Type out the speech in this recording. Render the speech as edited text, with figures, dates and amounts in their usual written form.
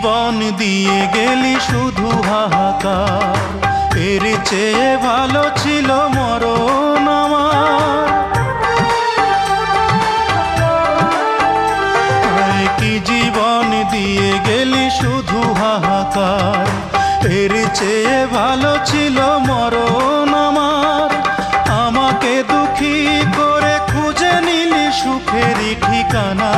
জীবন দিয়ে গেলি শুধু হাহাকার, এর চেয়ে ভালো ছিল মরণ আমার। কি জীবন দিয়ে গেলি শুধু হাহাকার, এর চেয়ে ভালো ছিল মরণ আমার। আমাকে দুঃখী করে খুঁজে নিলি সুখেরই ঠিকানা।